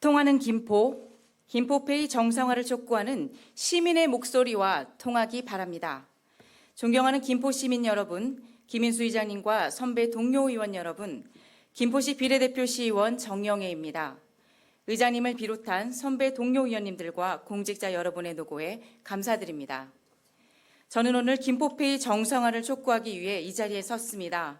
통하는 김포, 김포페이 정상화를 촉구하는 시민의 목소리와 통하기 바랍니다. 존경하는 김포 시민 여러분, 김인수 의장님과 선배 동료 의원 여러분, 김포시 비례대표 시의원 정영애입니다. 의장님을 비롯한 선배 동료 의원님들과 공직자 여러분의 노고에 감사드립니다. 저는 오늘 김포페이 정상화를 촉구하기 위해 이 자리에 섰습니다.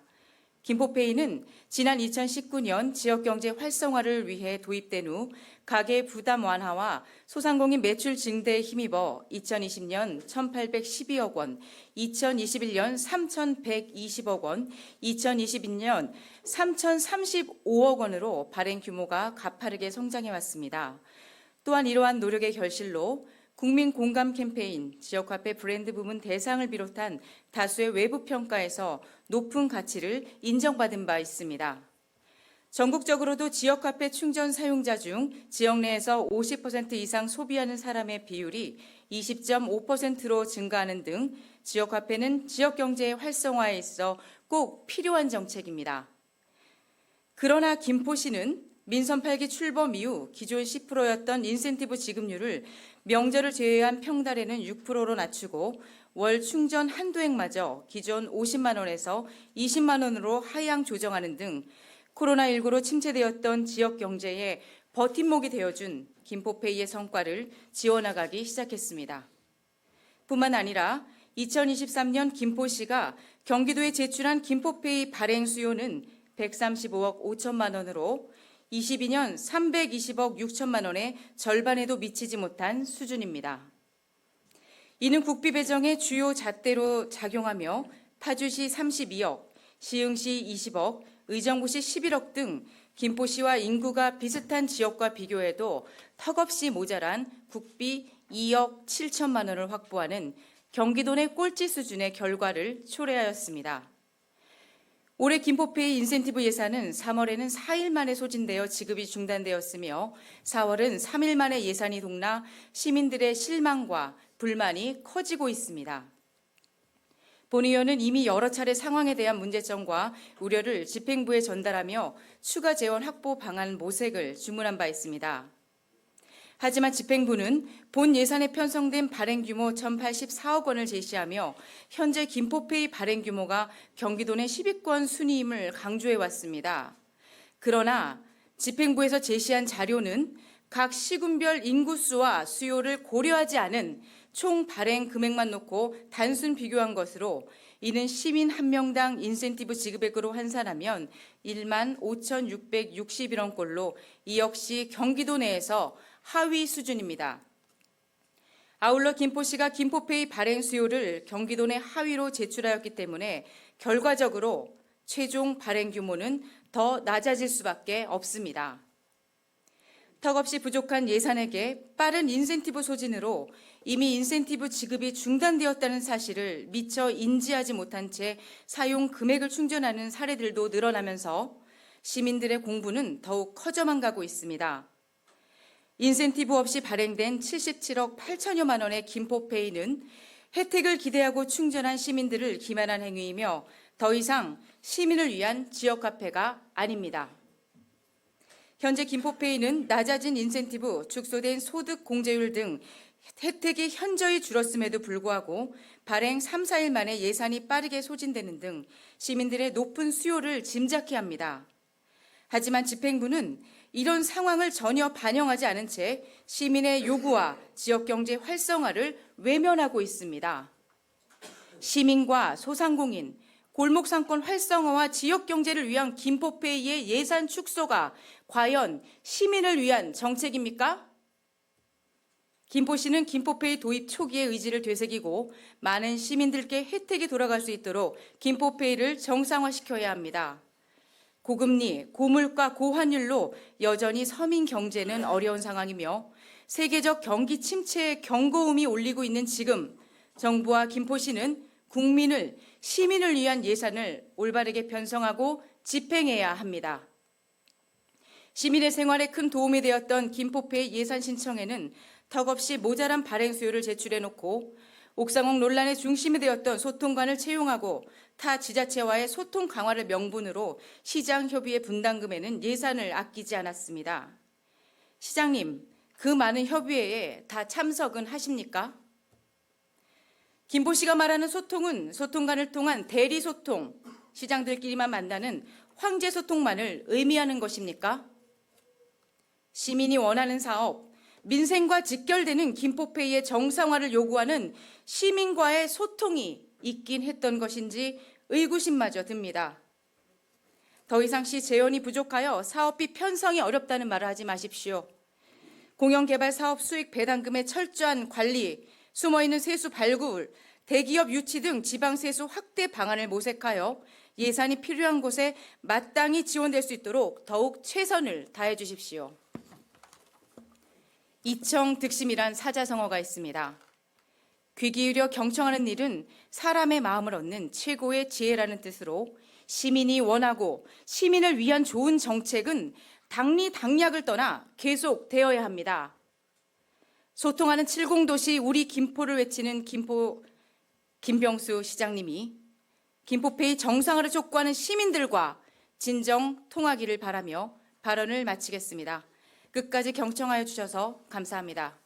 김포페이는 지난 2019년 지역경제 활성화를 위해 도입된 후 가계 부담 완화와 소상공인 매출 증대에 힘입어 2020년 1,812억 원, 2021년 3,120억 원, 2022년 3,035억 원으로 발행 규모가 가파르게 성장해 왔습니다. 또한 이러한 노력의 결실로 국민 공감 캠페인, 지역화폐 브랜드 부문 대상을 비롯한 다수의 외부 평가에서 높은 가치를 인정받은 바 있습니다. 전국적으로도 지역화폐 충전 사용자 중 지역 내에서 50% 이상 소비하는 사람의 비율이 20.5%로 증가하는 등 지역화폐는 지역경제의 활성화에 있어 꼭 필요한 정책입니다. 그러나 김포시는 민선 8기 출범 이후 기존 10%였던 인센티브 지급률을 명절을 제외한 평달에는 6%로 낮추고 월 충전 한도액마저 기존 50만 원에서 20만 원으로 하향 조정하는 등 코로나19로 침체되었던 지역 경제에 버팀목이 되어준 김포페이의 성과를 지워나가기 시작했습니다. 뿐만 아니라 2023년 김포시가 경기도에 제출한 김포페이 발행 수요는 135억 5천만 원으로 22년 320억 6천만 원의 절반에도 미치지 못한 수준입니다. 이는 국비 배정의 주요 잣대로 작용하며 파주시 32억, 시흥시 20억, 의정부시 11억 등 김포시와 인구가 비슷한 지역과 비교해도 턱없이 모자란 국비 2억 7천만 원을 확보하는 경기도 내 꼴찌 수준의 결과를 초래하였습니다. 올해 김포페이 인센티브 예산은 3월에는 4일 만에 소진되어 지급이 중단되었으며 4월은 3일 만에 예산이 동나 시민들의 실망과 불만이 커지고 있습니다. 본 의원은 이미 여러 차례 상황에 대한 문제점과 우려를 집행부에 전달하며 추가 재원 확보 방안 모색을 주문한 바 있습니다. 하지만 집행부는 본 예산에 편성된 발행 규모 1,084억 원을 제시하며 현재 김포페이 발행 규모가 경기도 내 10위권 순위임을 강조해 왔습니다. 그러나 집행부에서 제시한 자료는 각 시군별 인구수와 수요를 고려하지 않은 총 발행 금액만 놓고 단순 비교한 것으로 이는 시민 한 명당 인센티브 지급액으로 환산하면 1만 5,661원꼴로 이 역시 경기도 내에서 하위 수준입니다. 아울러 김포시가 김포페이 발행 수요를 경기도 내 하위로 제출하였기 때문에 결과적으로 최종 발행 규모는 더 낮아질 수밖에 없습니다. 턱없이 부족한 예산에게 빠른 인센티브 소진으로 이미 인센티브 지급이 중단되었다는 사실을 미처 인지하지 못한 채 사용 금액을 충전하는 사례들도 늘어나면서 시민들의 공분은 더욱 커져만 가고 있습니다. 인센티브 없이 발행된 77억 8천여만 원의 김포페이는 혜택을 기대하고 충전한 시민들을 기만한 행위이며 더 이상 시민을 위한 지역화폐가 아닙니다. 현재 김포페이는 낮아진 인센티브, 축소된 소득 공제율 등 혜택이 현저히 줄었음에도 불구하고 발행 3, 4일 만에 예산이 빠르게 소진되는 등 시민들의 높은 수요를 짐작케 합니다. 하지만 집행부는 이런 상황을 전혀 반영하지 않은 채 시민의 요구와 지역경제 활성화를 외면하고 있습니다. 시민과 소상공인, 골목상권 활성화와 지역경제를 위한 김포페이의 예산 축소가 과연 시민을 위한 정책입니까? 김포시는 김포페이 도입 초기의 의지를 되새기고 많은 시민들께 혜택이 돌아갈 수 있도록 김포페이를 정상화시켜야 합니다. 고금리, 고물가, 고환율로 여전히 서민 경제는 어려운 상황이며 세계적 경기 침체의 경고음이 울리고 있는 지금 정부와 김포시는 국민을, 시민을 위한 예산을 올바르게 편성하고 집행해야 합니다. 시민의 생활에 큰 도움이 되었던 김포페이 예산 신청에는 턱없이 모자란 발행 수요를 제출해놓고 옥상옥 논란의 중심이 되었던 소통관을 채용하고 타 지자체와의 소통 강화를 명분으로 시장 협의회 분담금에는 예산을 아끼지 않았습니다. 시장님, 그 많은 협의회에 다 참석은 하십니까? 김포시가 말하는 소통은 소통관을 통한 대리소통, 시장들끼리만 만나는 황제소통만을 의미하는 것입니까? 시민이 원하는 사업, 민생과 직결되는 김포페이의 정상화를 요구하는 시민과의 소통이 있긴 했던 것인지 의구심마저 듭니다. 더 이상 시 재원이 부족하여 사업비 편성이 어렵다는 말을 하지 마십시오. 공영개발 사업 수익 배당금의 철저한 관리, 숨어있는 세수 발굴, 대기업 유치 등 지방세수 확대 방안을 모색하여 예산이 필요한 곳에 마땅히 지원될 수 있도록 더욱 최선을 다해 주십시오. 이청득심이란 사자성어가 있습니다. 귀 기울여 경청하는 일은 사람의 마음을 얻는 최고의 지혜라는 뜻으로 시민이 원하고 시민을 위한 좋은 정책은 당리당략을 떠나 계속되어야 합니다. 소통하는 70도시 우리 김포를 외치는 김병수 시장님이 김포페이 정상화를 촉구하는 시민들과 진정 통하기를 바라며 발언을 마치겠습니다. 끝까지 경청하여 주셔서 감사합니다.